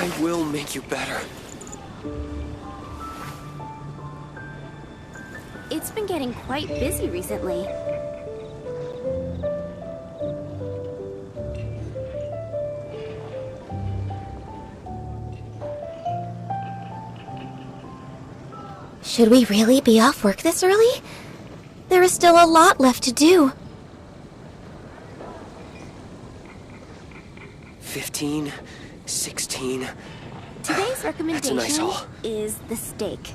I will make you better. It's been getting quite busy recently. Should we really be off work this early? There is still a lot left to do. 15, 16. Today's recommendation That's a nice haul. is the steak.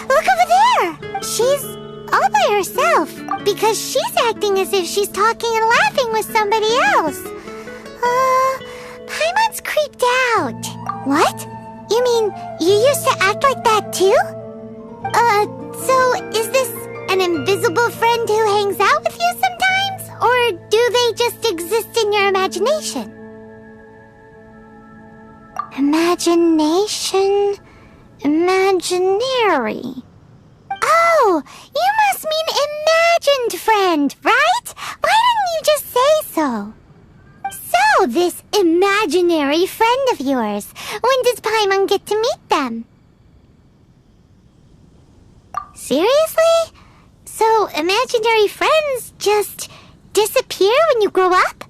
Look over there! She's all by herself, because she's acting as if she's talking and laughing with somebody else. Paimon's creeped out. What? You mean you used to act like that too? So is this an invisible friend who hangs out with you sometimes? Or do they just exist in your imagination? Imagination... Imaginary. Oh, you must mean imagined friend, right? Why didn't you just say so? So, this imaginary friend of yours, when does Paimon get to meet them? Seriously? So, imaginary friends just disappear when you grow up?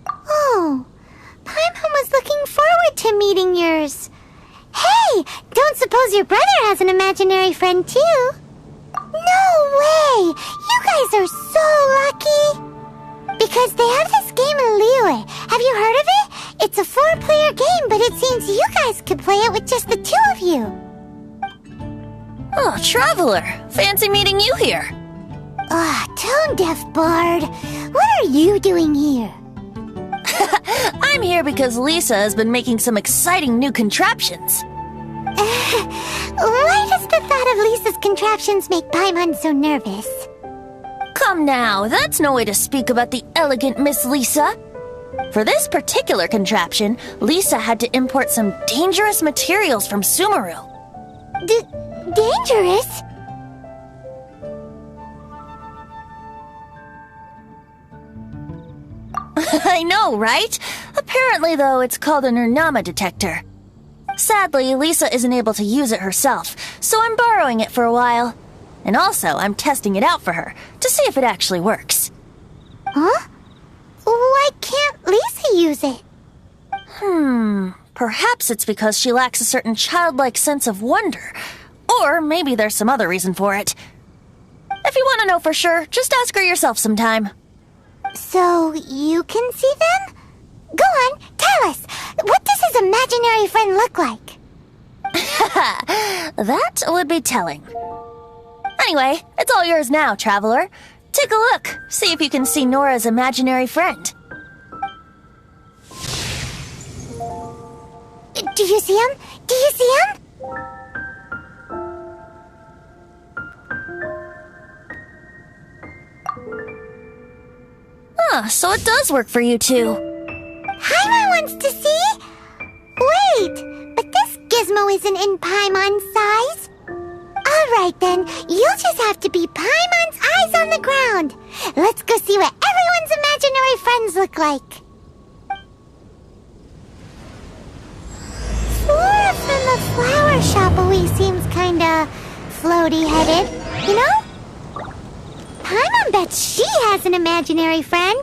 Oh, Paimon was looking forward to meeting yours. Hey, don't suppose your brother has an imaginary friend too? No way! You guys are so lucky! Because they have this game in Liyue. Have you heard of it? It's a 4-player game, but it seems you guys could play it with just the 2 of you. Oh, Traveler! Fancy meeting you here. Tone-deaf bard. What are you doing here? I'm here because Lisa has been making some exciting new contraptions. Why does the thought of Lisa's contraptions make Paimon so nervous? Come now, that's no way to speak about the elegant Miss Lisa. For this particular contraption, Lisa had to import some dangerous materials from Sumeru. Dangerous? I know, right? Apparently, though, it's called an Urnama detector. Sadly, Lisa isn't able to use it herself, so I'm borrowing it for a while. And also, I'm testing it out for her, to see if it actually works. Huh? Why can't Lisa use it? Perhaps it's because she lacks a certain childlike sense of wonder. Or maybe there's some other reason for it. If you want to know for sure, just ask her yourself sometime. So you can see them? Go on, tell us. What does his imaginary friend look like? That would be telling. Anyway, it's all yours now, traveler. Take a look. See if you can see Nora's imaginary friend. Do you see him? Do you see him? So it does work for you two. Paimon wants to see? Wait, but this gizmo isn't in Paimon's size. Alright then, you'll just have to be Paimon's eyes on the ground. Let's go see what everyone's imaginary friends look like. Flora from the flower shop always seems kinda floaty-headed, you know? Paimon bets she has an imaginary friend.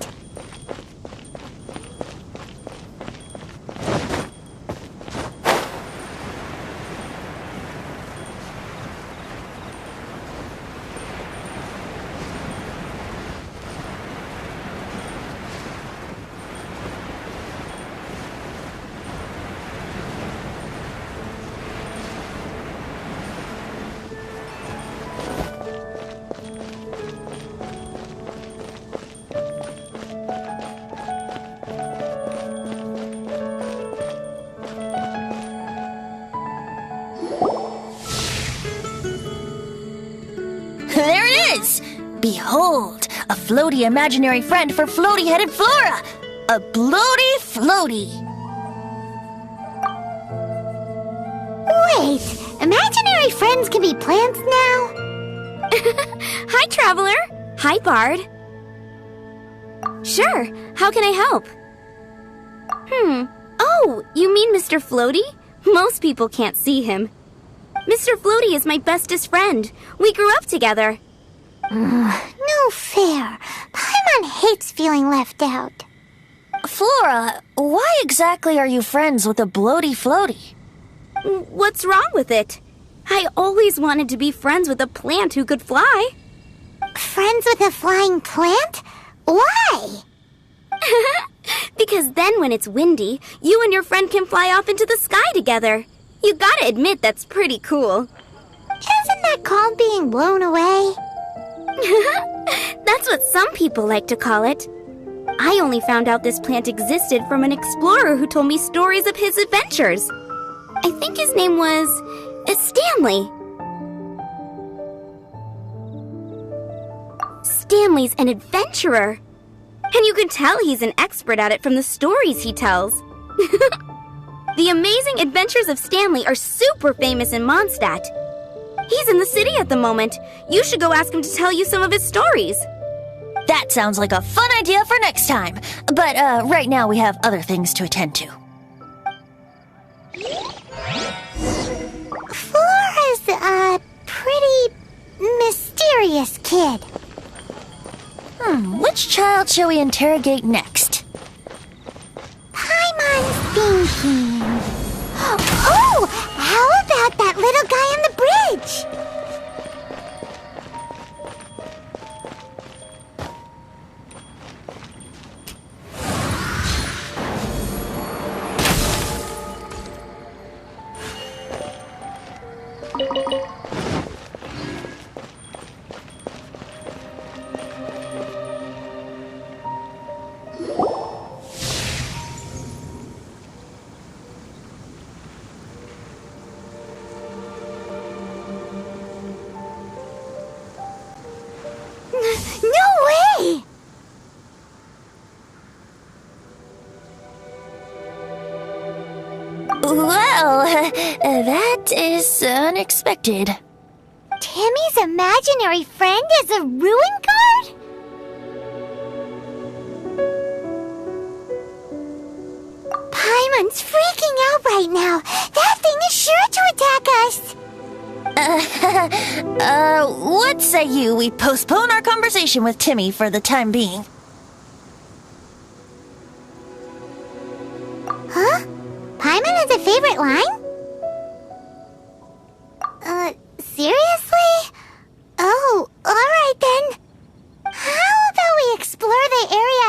There it is! Behold, a floaty imaginary friend for floaty-headed Flora! A bloaty floaty! Wait, imaginary friends can be plants now? Hi, Traveler. Hi, Bard. Sure, how can I help? Oh, you mean Mr. Floaty? Most people can't see him. Mr. Floaty is my bestest friend. We grew up together. No fair. Paimon hates feeling left out. Flora, why exactly are you friends with a bloaty floaty? What's wrong with it? I always wanted to be friends with a plant who could fly. Friends with a flying plant? Why? Because then when it's windy, you and your friend can fly off into the sky together. You gotta admit that's pretty cool. Isn't that called being blown away? That's what some people like to call it. I only found out this plant existed from an explorer who told me stories of his adventures. I think his name was Stanley. Stanley's an adventurer. And you can tell he's an expert at it from the stories he tells. The amazing adventures of Stanley are super famous in Mondstadt. He's in the city at the moment. You should go ask him to tell you some of his stories. That sounds like a fun idea for next time. But right now we have other things to attend to. Flora's a pretty mysterious kid. Which child shall we interrogate next? Paimon's thinking. Oh, how about that little guy on the bridge? No way! Well, that is unexpected. Timmy's imaginary friend is a ruin guard? Paimon's freaking out right now. That thing is sure to attack us. What say you we postpone our conversation with Timmy for the time being? Huh? Paimon has a favorite line? Seriously? Oh, alright then. How about we explore the area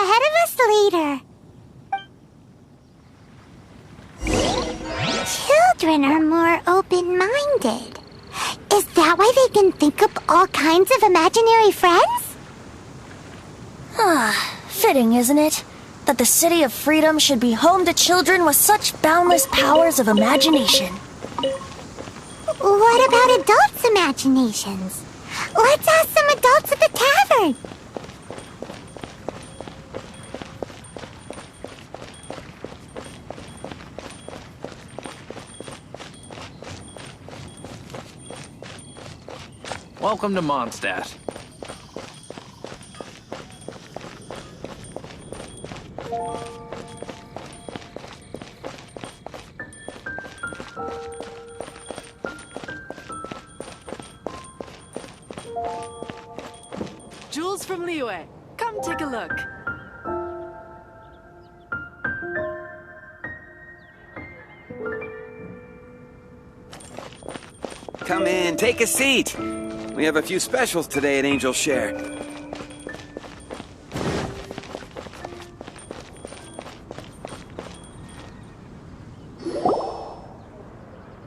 children are more open-minded. Is that why they can think up all kinds of imaginary friends? Fitting, isn't it? That the City of Freedom should be home to children with such boundless powers of imagination. What about adults' imaginations? Let's ask some adults at the tavern. Welcome to Mondstadt. Jules from Liyue. Come take a look. Come in, take a seat. We have a few specials today at Angel Share.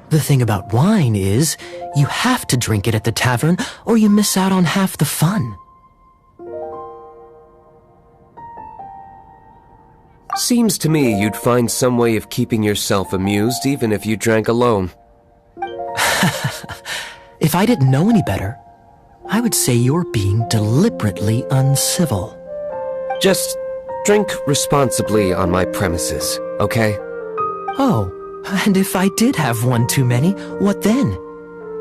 The thing about wine is, you have to drink it at the tavern, or you miss out on half the fun. Seems to me you'd find some way of keeping yourself amused even if you drank alone. If I didn't know any better, I would say you're being deliberately uncivil. Just drink responsibly on my premises, okay? Oh, and if I did have one too many, what then?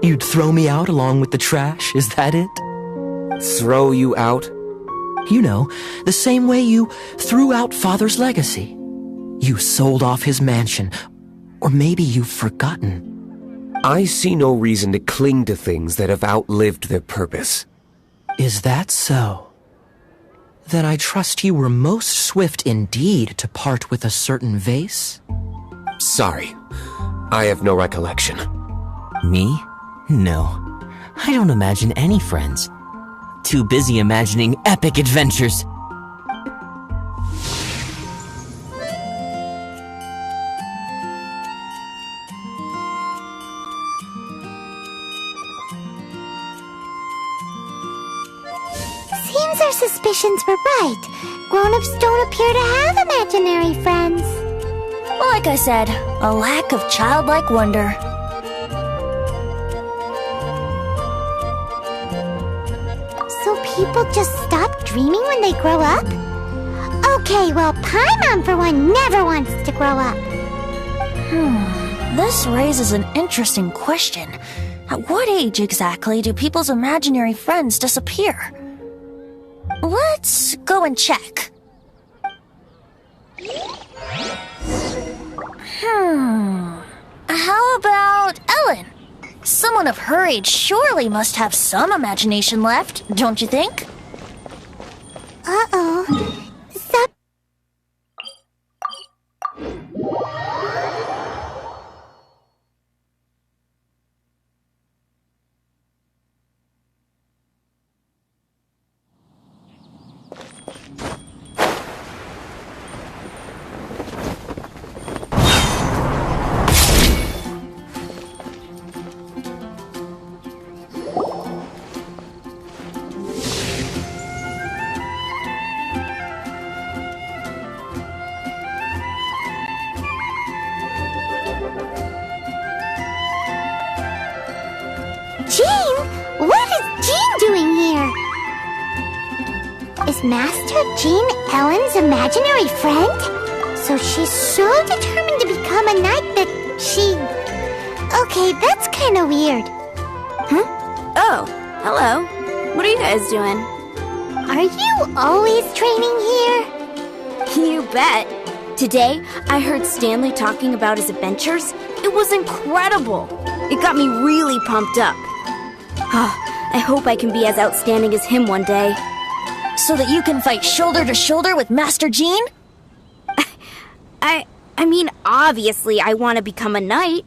You'd throw me out along with the trash, is that it? Throw you out? You know, the same way you threw out Father's legacy. You sold off his mansion, or maybe you've forgotten. I see no reason to cling to things that have outlived their purpose. Is that so? Then I trust you were most swift indeed to part with a certain vase? Sorry, I have no recollection. Me? No. I don't imagine any friends. Too busy imagining epic adventures. Seems our suspicions were right. Grown-ups don't appear to have imaginary friends. Well, like I said, a lack of childlike wonder. So people just stop dreaming when they grow up? Okay, well, Paimon for one never wants to grow up. This raises an interesting question. At what age exactly do people's imaginary friends disappear? Let's go and check. How about Ellen? Someone of her age surely must have some imagination left, don't you think? Uh-oh. Is Master Jean Ellen's imaginary friend? So she's so determined to become a knight that she... Okay, that's kind of weird. Huh? Oh, hello. What are you guys doing? Are you always training here? You bet. Today, I heard Stanley talking about his adventures. It was incredible. It got me really pumped up. I hope I can be as outstanding as him one day. So that you can fight shoulder to shoulder with Master Jean? I mean, obviously I want to become a knight.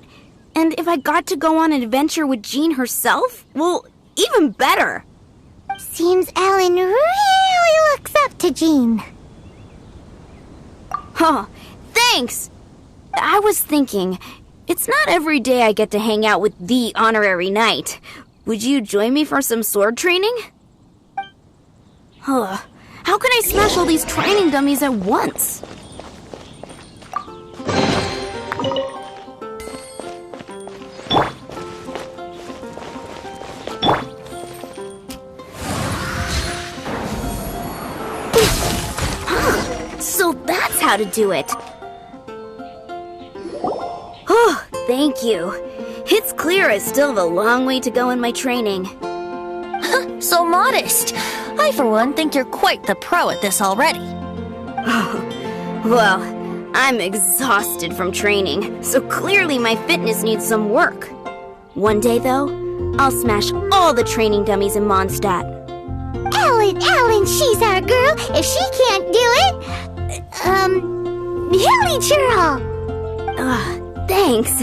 And if I got to go on an adventure with Jean herself, well, even better. Seems Ellen really looks up to Jean. Huh, thanks. I was thinking, It's not every day I get to hang out with the honorary knight. Would you join me for some sword training? How can I smash all these training dummies at once? So that's how to do it. Oh, thank you. It's clear I still have a long way to go in my training. So modest. I, for one, think you're quite the pro at this already. Well, I'm exhausted from training, so clearly my fitness needs some work. One day, though, I'll smash all the training dummies in Mondstadt. Ellen, she's our girl. If she can't do it, Hilly Churl. Thanks.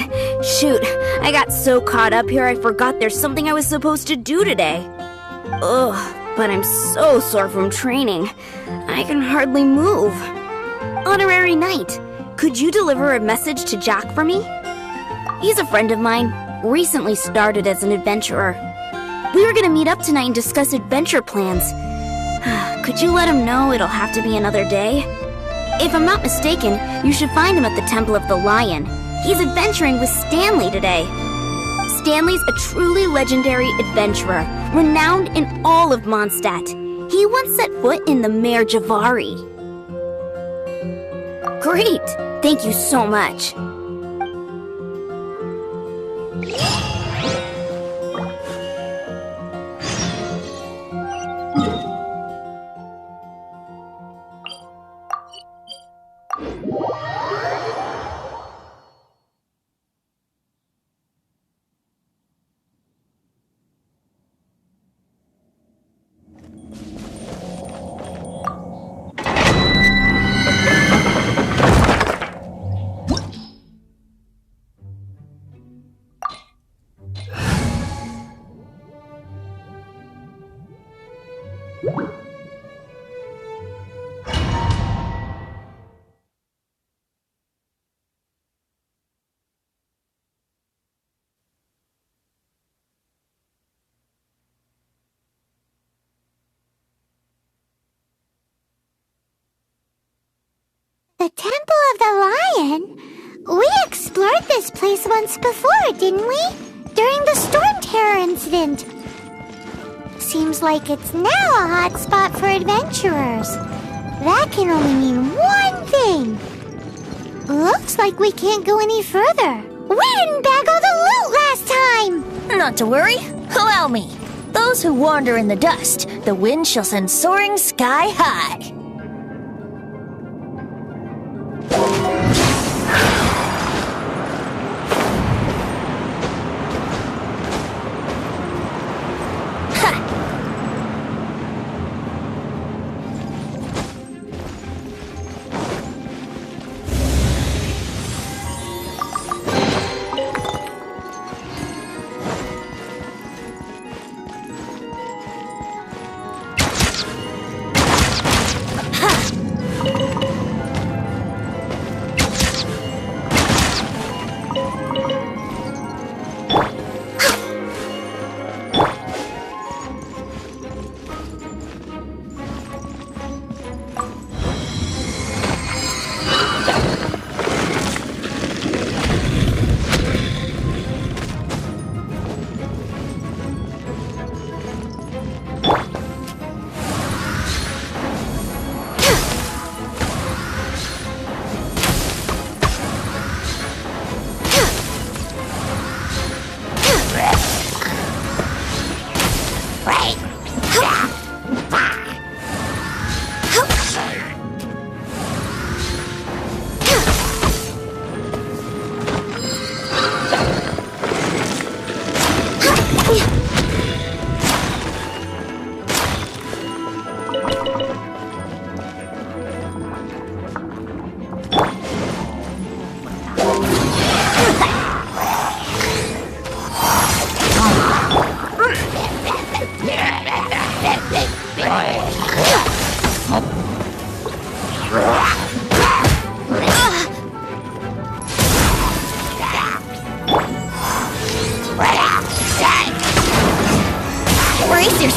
Shoot, I got so caught up here I forgot there's something I was supposed to do today. But I'm so sore from training. I can hardly move. Honorary Knight, could you deliver a message to Jack for me? He's a friend of mine, recently started as an adventurer. We were gonna meet up tonight and discuss adventure plans. Could you let him know it'll have to be another day? If I'm not mistaken, you should find him at the Temple of the Lion. He's adventuring with Stanley today. Stanley's a truly legendary adventurer, renowned in all of Mondstadt. He once set foot in the Mare Javari. Great! Thank you so much. The Temple of the Lion? We explored this place once before, didn't we? During the Storm Terror incident. Seems like it's now a hot spot for adventurers. That can only mean one thing. Looks like we can't go any further. We didn't bag all the loot last time! Not to worry. Allow me. Those who wander in the dust, the wind shall send soaring sky high.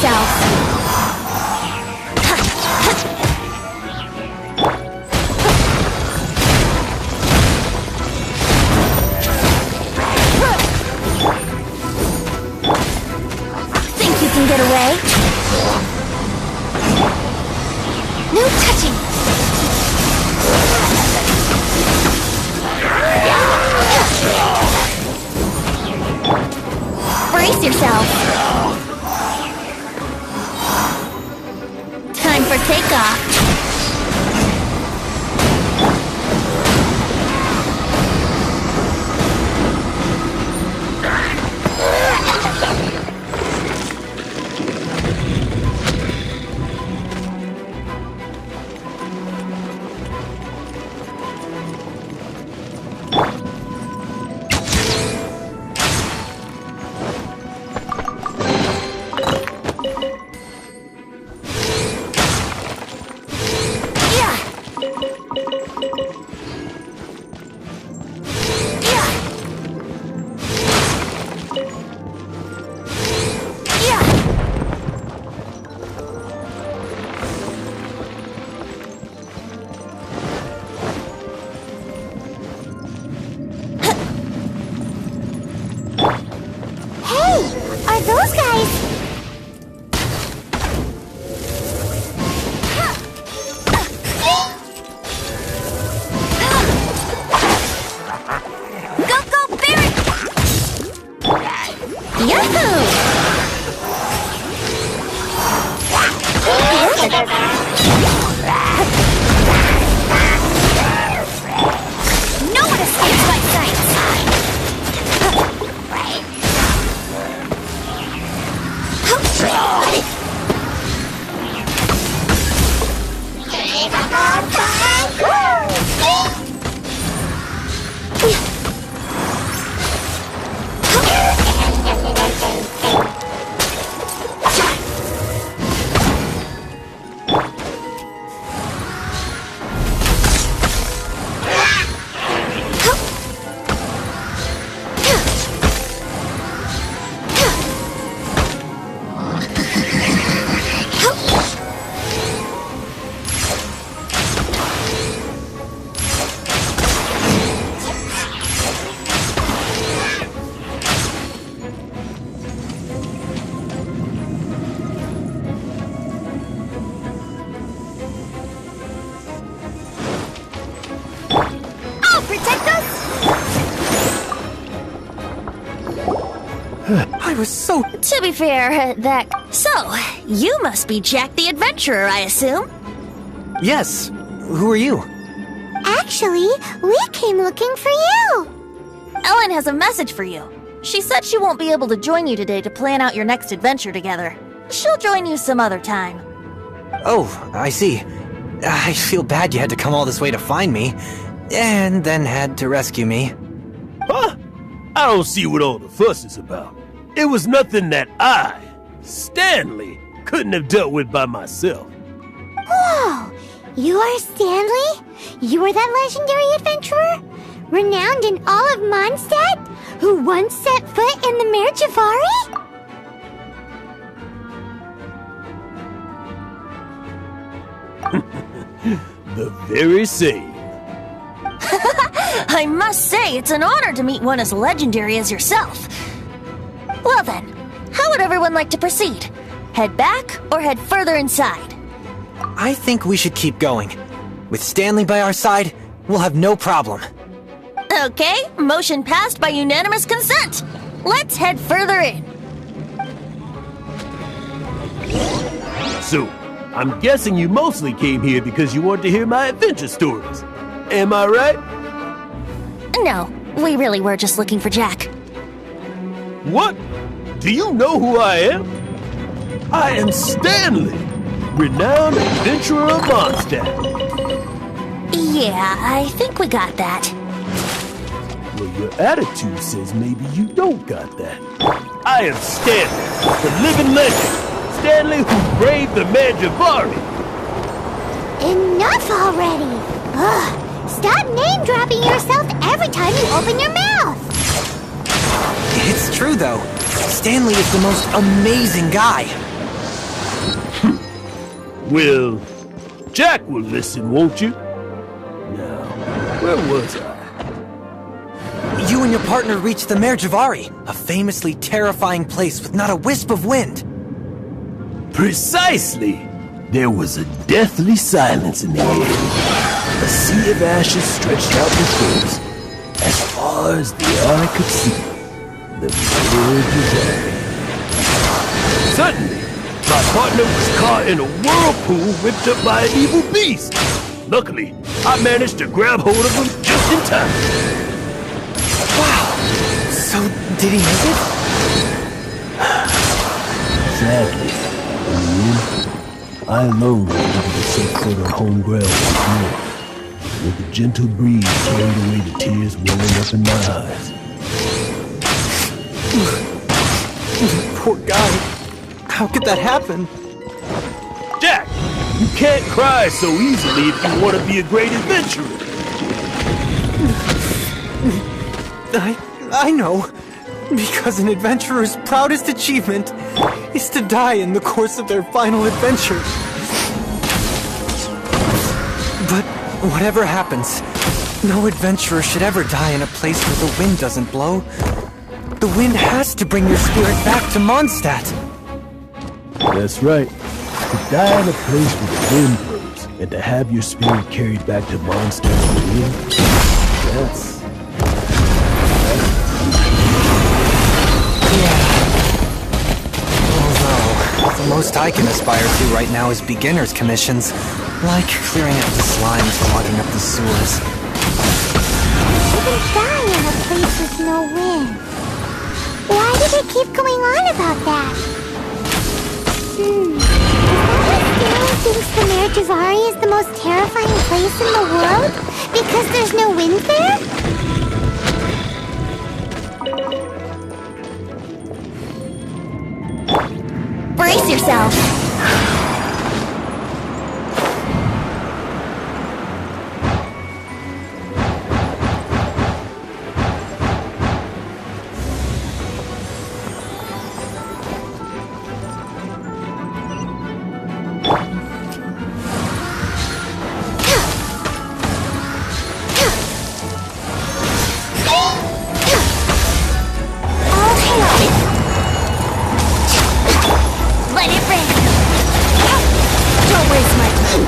yourself. Think you can get away? No touching! Brace yourself! Time for takeoff! Are those guys? Go, go, Barret! Yahoo! No one escapes my sight! Protect us? I was so... To be fair, that... So, you must be Jack the Adventurer, I assume? Yes. Who are you? Actually, we came looking for you. Ellen has a message for you. She said she won't be able to join you today to plan out your next adventure together. She'll join you some other time. Oh, I see. I feel bad you had to come all this way to find me, and then had to rescue me. Huh? I don't see what all the fuss is about. It was nothing that I, Stanley, couldn't have dealt with by myself. Whoa! You are Stanley? You are that legendary adventurer? Renowned in all of Mondstadt? Who once set foot in the Mare Javari? The very same. I must say, it's an honor to meet one as legendary as yourself. Well then, how would everyone like to proceed? Head back or head further inside? I think we should keep going. With Stanley by our side, we'll have no problem. Okay, motion passed by unanimous consent. Let's head further in. So, I'm guessing you mostly came here because you want to hear my adventure stories. Am I right? No, we really were just looking for Jack. What? Do you know who I am? I am Stanley, renowned adventurer of Mondstadt. Yeah, I think we got that. Well, your attitude says maybe you don't got that. I am Stanley, the living legend. Stanley who braved the Mare Javari. Enough already! Ugh! Stop name-dropping yourself every time you open your mouth! It's true, though. Stanley is the most amazing guy. Well, Jack will listen, won't you? Now, where was I? You and your partner reached the Mare Javari, a famously terrifying place with not a wisp of wind. Precisely! There was a deathly silence in the air. A sea of ashes stretched out before us. As far as the eye could see, the Mare Javari. Suddenly, my partner was caught in a whirlpool whipped up by an evil beast. Luckily, I managed to grab hold of him just in time. Wow! So, did he make it? Sadly, in the end, I alone was able to set foot on home ground once more, with the gentle breeze carried away the tears welling up in my eyes. Poor guy. How could that happen? Jack, you can't cry so easily if you want to be a great adventurer. I know. Because an adventurer's proudest achievement is to die in the course of their final adventure. But whatever happens, no adventurer should ever die in a place where the wind doesn't blow. The wind has to bring your spirit back to Mondstadt. That's right. To die in a place where the wind blows, and to have your spirit carried back to Mondstadt for the wind, that's... Although, the most I can aspire to right now is beginner's commissions, like clearing up the slimes clogging up the sewers. You can die in a place with no wind. Why do they keep going on about that? Is that why Stanley thinks the Mare Javari is the most terrifying place in the world? Because there's no wind there? Brace yourself! Let it rain! Don't waste my time!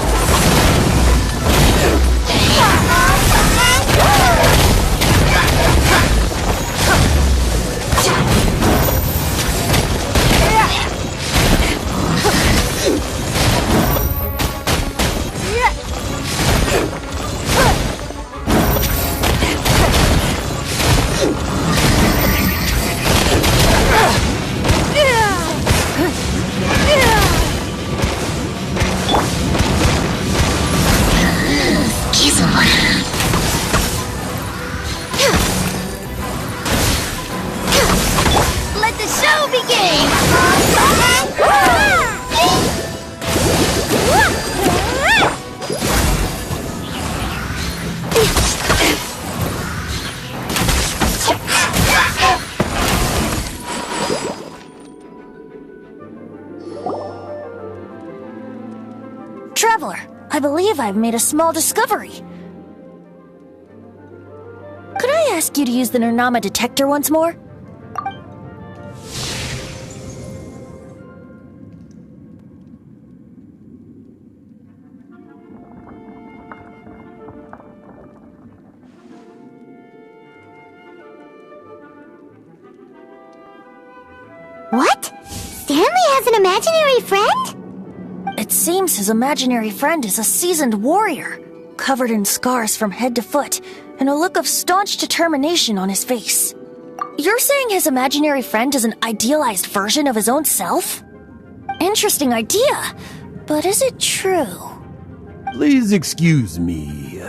Let the show begin! Traveler, I believe I've made a small discovery. Could I ask you to use the Nernama detector once more? What? Stanley has an imaginary friend? It seems his imaginary friend is a seasoned warrior, covered in scars from head to foot, and a look of staunch determination on his face. You're saying his imaginary friend is an idealized version of his own self? Interesting idea, but is it true? Please excuse me.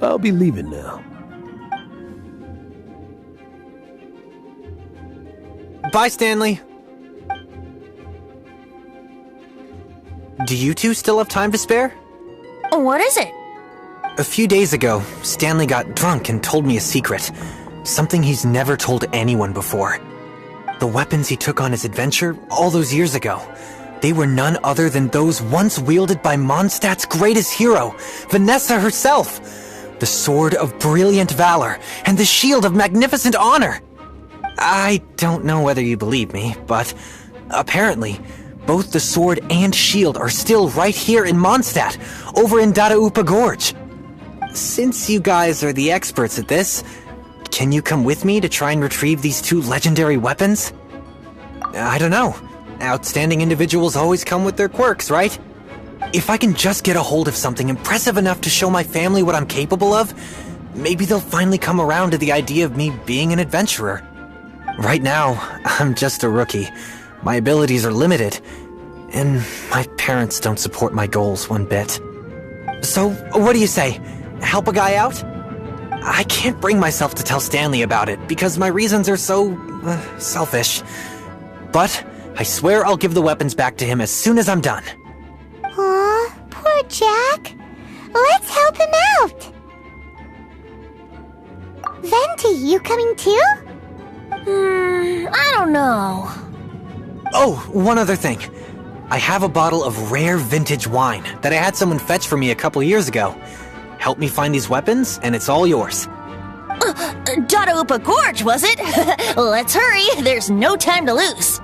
I'll be leaving now. Bye, Stanley. Do you two still have time to spare? What is it? A few days ago, Stanley got drunk and told me a secret. Something he's never told anyone before. The weapons he took on his adventure all those years ago. They were none other than those once wielded by Mondstadt's greatest hero, Vanessa herself. The Sword of Brilliant Valor and the Shield of Magnificent Honor. I don't know whether you believe me, but apparently, both the sword and shield are still right here in Mondstadt, over in Dadaupa Gorge. Since you guys are the experts at this, can you come with me to try and retrieve these two legendary weapons? I don't know. Outstanding individuals always come with their quirks, right? If I can just get a hold of something impressive enough to show my family what I'm capable of, maybe they'll finally come around to the idea of me being an adventurer. Right now, I'm just a rookie. My abilities are limited, and my parents don't support my goals one bit. So, what do you say? Help a guy out? I can't bring myself to tell Stanley about it, because my reasons are so, selfish. But I swear I'll give the weapons back to him as soon as I'm done. Aw, poor Jack. Let's help him out. Venti, you coming too? I don't know. Oh, one other thing. I have a bottle of rare vintage wine that I had someone fetch for me a couple years ago. Help me find these weapons, and it's all yours. Dadaupa Gorge, was it? Let's hurry, there's no time to lose.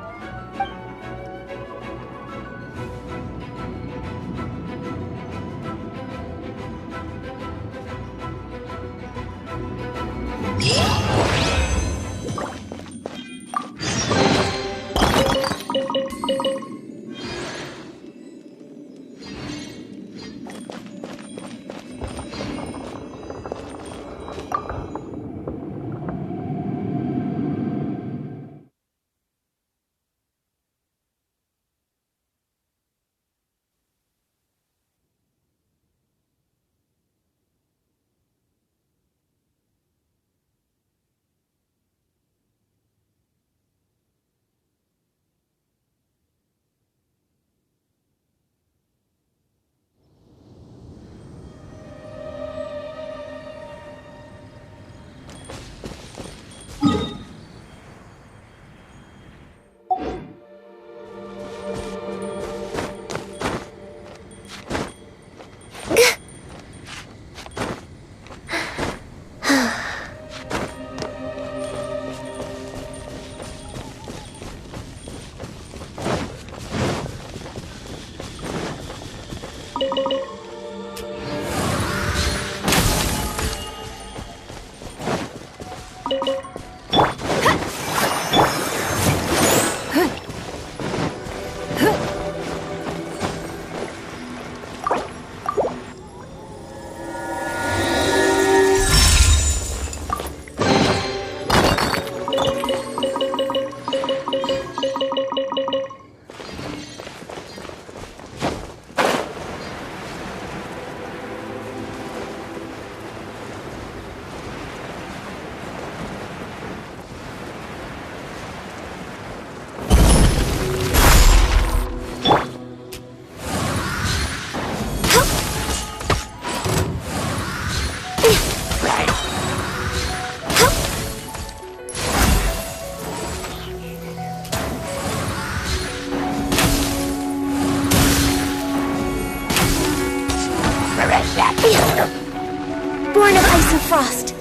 Born of ice and frost.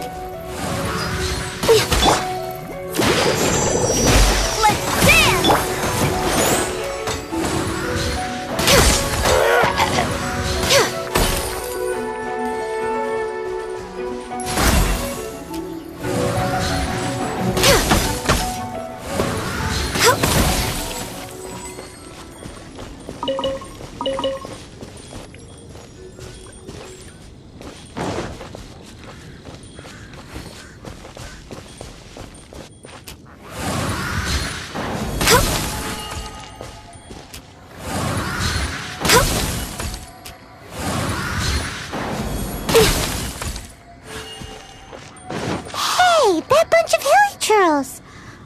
Let's dance!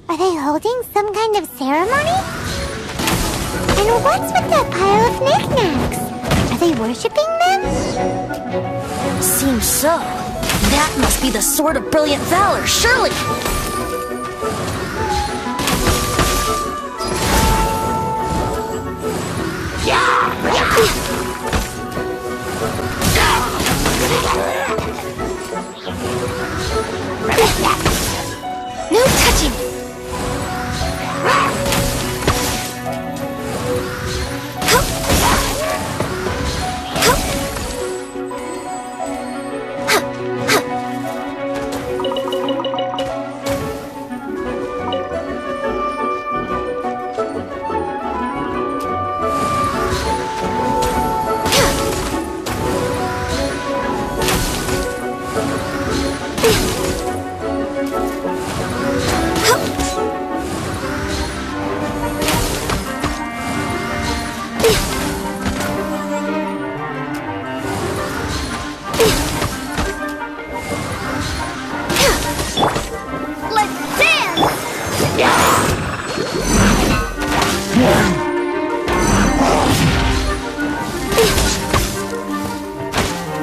Are they holding some kind of ceremony? And what's with that pile of knickknacks? Are they worshipping them? Seems so. That must be the Sword of Brilliant Valor, surely! No touching!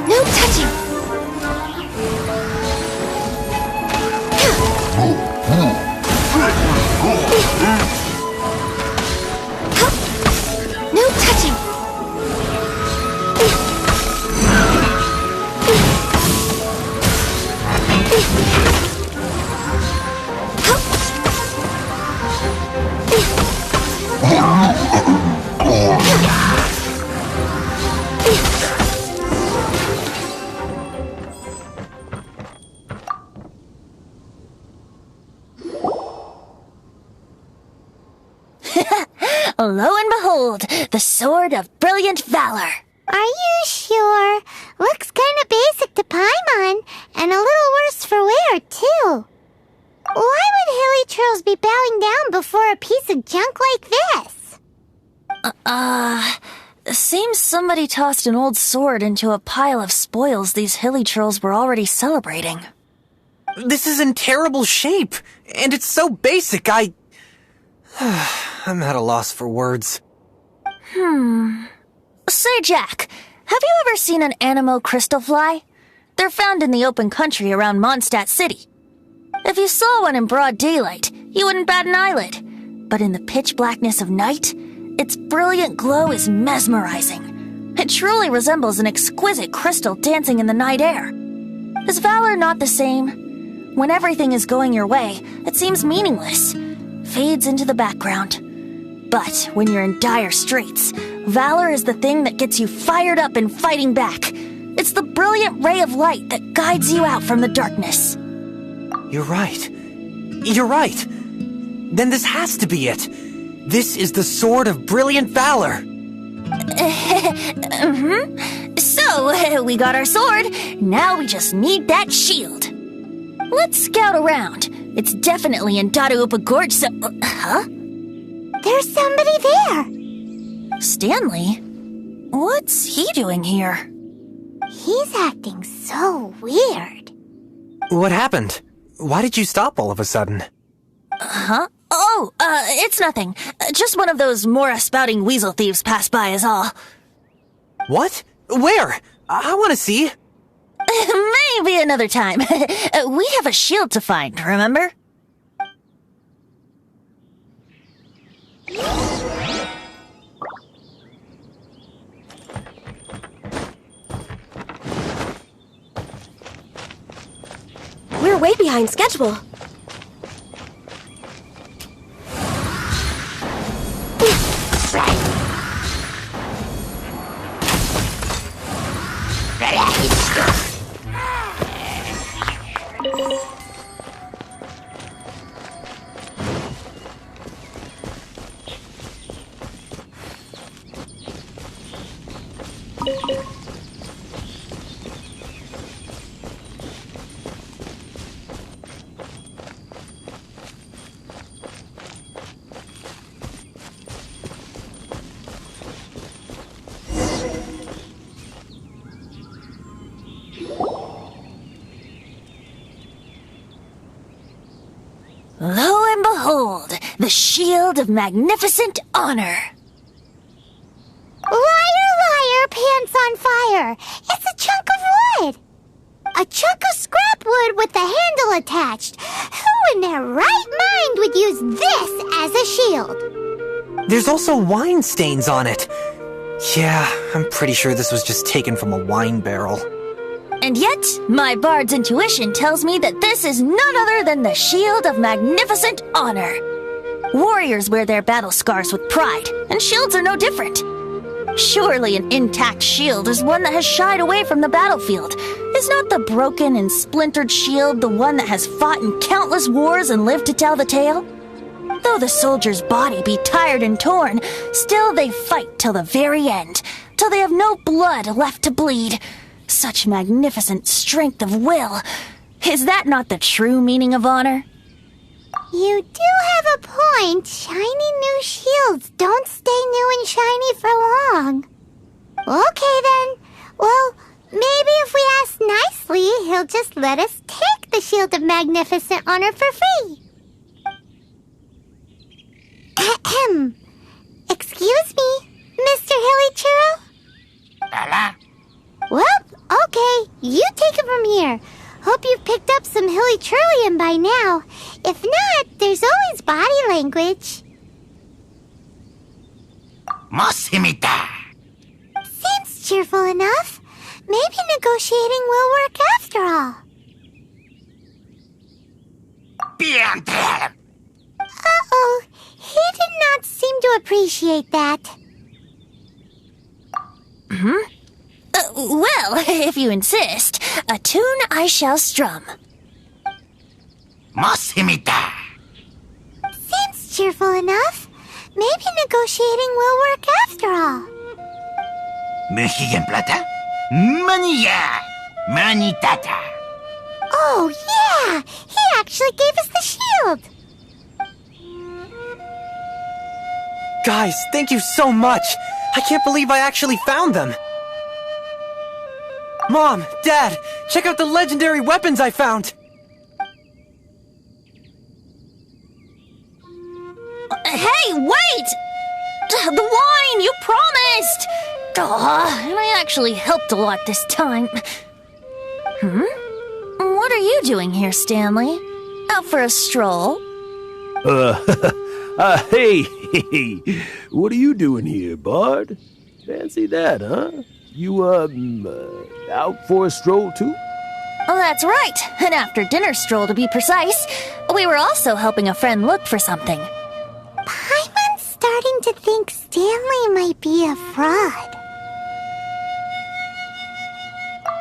No touching! No touching! Lo and behold, the Sword of Brilliant Valor. Are you sure? Looks kinda basic to Paimon, and a little worse for wear, too. Why would Hilichurls be bowing down before a piece of junk like this? Seems somebody tossed an old sword into a pile of spoils these Hilichurls were already celebrating. This is in terrible shape, and it's so basic, I'm at a loss for words. Say, Jack, have you ever seen an Anemo crystal fly? They're found in the open country around Mondstadt City. If you saw one in broad daylight, you wouldn't bat an eyelid. But in the pitch blackness of night, its brilliant glow is mesmerizing. It truly resembles an exquisite crystal dancing in the night air. Is Valor not the same? When everything is going your way, it seems meaningless, fades into the background. But when you're in dire straits, Valor is the thing that gets you fired up and fighting back. It's the brilliant ray of light that guides you out from the darkness. You're right. You're right. Then this has to be it. This is the Sword of Brilliant Valor. So, we got our sword. Now we just need that shield. Let's scout around. It's definitely in Dadaupa Gorge, so... Huh? There's somebody there. Stanley? What's he doing here? He's acting so weird. What happened? Why did you stop all of a sudden? Huh? Oh, it's nothing. Just one of those Mora-spouting weasel thieves passed by is all. What? Where? I want to see. Maybe another time. We have a shield to find, remember? We're way behind schedule. Lo and behold, the shield of magnificent honor. Liar, liar, pants on fire. It's a chunk of wood. A chunk of scrap wood with the handle attached. Who in their right mind would use this as a shield? There's also wine stains on it. Yeah, I'm pretty sure this was just taken from a wine barrel. And yet, my bard's intuition tells me that this is none other than the Shield of Magnificent Honor. Warriors wear their battle scars with pride, and shields are no different. Surely an intact shield is one that has shied away from the battlefield. Is not the broken and splintered shield the one that has fought in countless wars and lived to tell the tale? Though the soldier's body be tired and torn, still they fight till the very end, till they have no blood left to bleed. Such magnificent strength of will. Is that not the true meaning of honor? You do have a point. Shiny new shields don't stay new and shiny for long. Okay then. Well, maybe if we ask nicely, he'll just let us take the Shield of Magnificent Honor for free. Ahem. Excuse me, Mr. Hilly Churro? Well, okay, you take it from here. Hope you've picked up some Hilly Churlian by now. If not, there's always body language. Mosimita! Seems cheerful enough. Maybe negotiating will work after all. Uh-oh, he did not seem to appreciate that. Well, if you insist, a tune I shall strum. Mosimita! Seems cheerful enough. Maybe negotiating will work after all. Mexican plata? Mania! Manitata! Oh, yeah! He actually gave us the shield! Guys, thank you so much! I can't believe I actually found them! Mom, Dad, check out the legendary weapons I found! Hey, wait! The wine, you promised! And I actually helped a lot this time. What are you doing here, Stanley? Out for a stroll? Hey, what are you doing here, Bard? Fancy that, huh? You, out for a stroll, too? Oh, that's right. An after-dinner stroll, to be precise. We were also helping a friend look for something. Paimon's starting to think Stanley might be a fraud.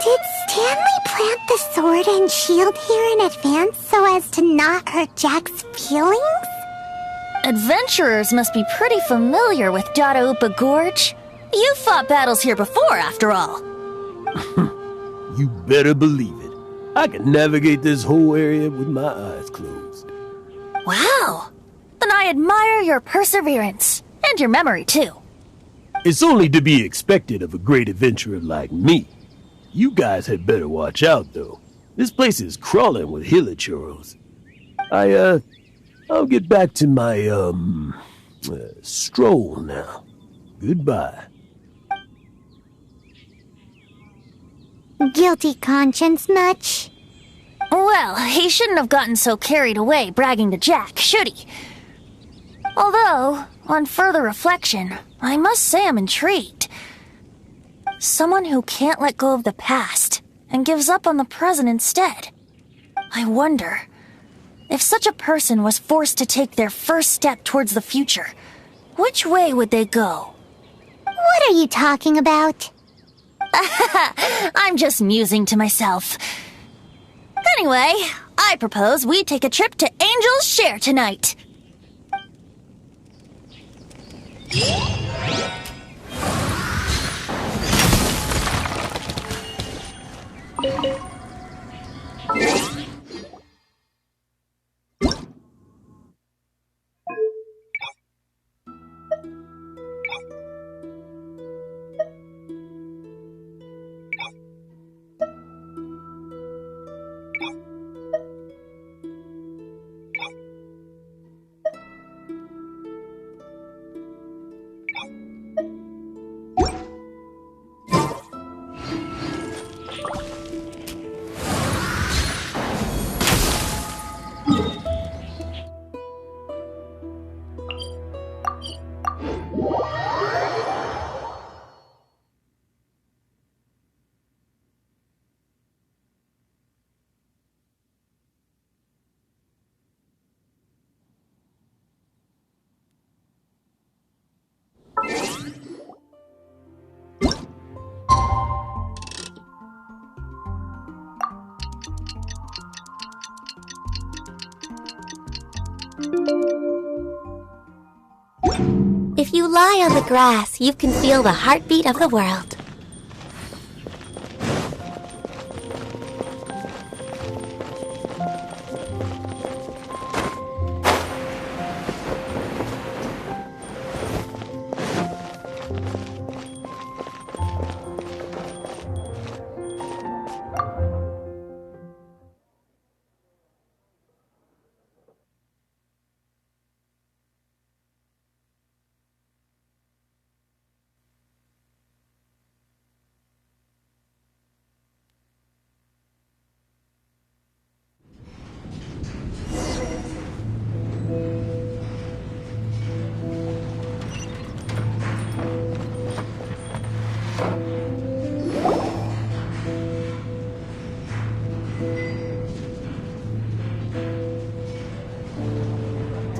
Did Stanley plant the sword and shield here in advance so as to not hurt Jack's feelings? Adventurers must be pretty familiar with Dadaupa Gorge. You fought battles here before, after all. You better believe it. I can navigate this whole area with my eyes closed. Wow. Then I admire your perseverance. And your memory, too. It's only to be expected of a great adventurer like me. You guys had better watch out, though. This place is crawling with hilichurros. I'll get back to my, stroll now. Goodbye. Guilty conscience much? Well, he shouldn't have gotten so carried away bragging to Jack, should he? Although, on further reflection, I must say I'm intrigued. Someone who can't let go of the past and gives up on the present instead. I wonder, if such a person was forced to take their first step towards the future, which way would they go? What are you talking about? I'm just musing to myself. Anyway, I propose we take a trip to Angel's Share tonight. If you lie on the grass, you can feel the heartbeat of the world.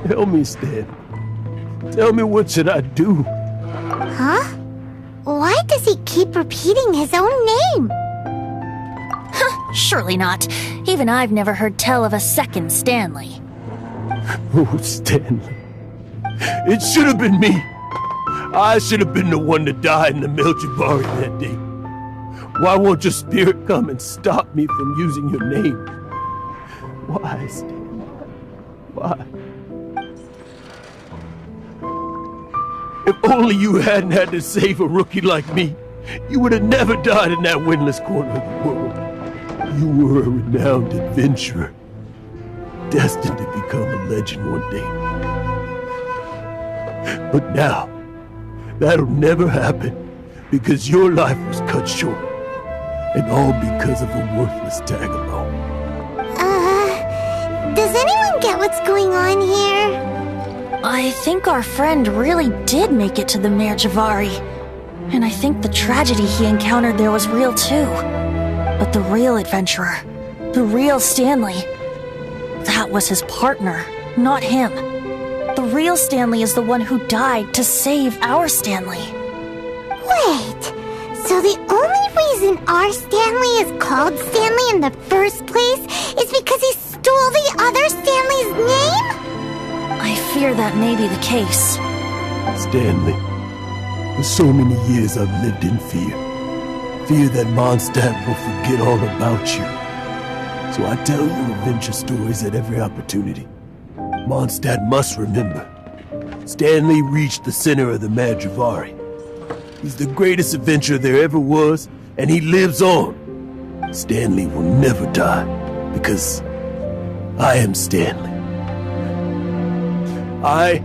Tell me, Stan. Tell me, what should I do? Huh? Why does he keep repeating his own name? Surely not. Even I've never heard tell of a second Stanley. Oh, Stanley. It should have been me. I should have been the one that died in the Melchivari that day. Why won't your spirit come and stop me from using your name? Why, Stanley? Why? If only you hadn't had to save a rookie like me, you would have never died in that windless corner of the world. You were a renowned adventurer, destined to become a legend one day. But now, that'll never happen, because your life was cut short, and all because of a worthless tag-along. Does anyone get what's going on here? I think our friend really did make it to the Merjavari. And I think the tragedy he encountered there was real too. But the real adventurer, the real Stanley, that was his partner, not him. The real Stanley is the one who died to save our Stanley. Wait, so the only reason our Stanley is called Stanley in the first place is because he stole the other Stanley's name? I fear that may be the case. Stanley, for so many years I've lived in fear. Fear that Mondstadt will forget all about you. So I tell you adventure stories at every opportunity. Mondstadt must remember. Stanley reached the center of the Madrivari. He's the greatest adventurer there ever was, and he lives on. Stanley will never die, because I am Stanley. I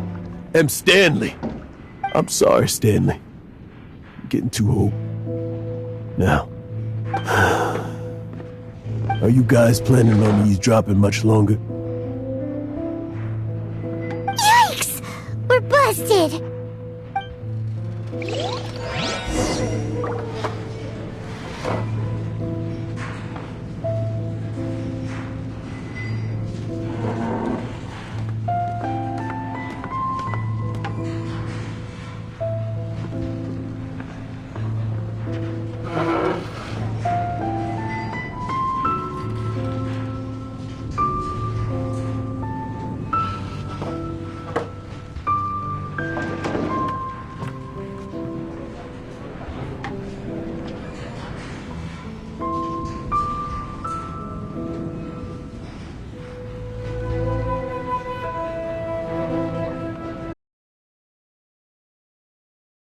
am Stanley. I'm sorry, Stanley. I'm getting too old. Now, are you guys planning on eavesdropping much longer? Yikes! We're busted!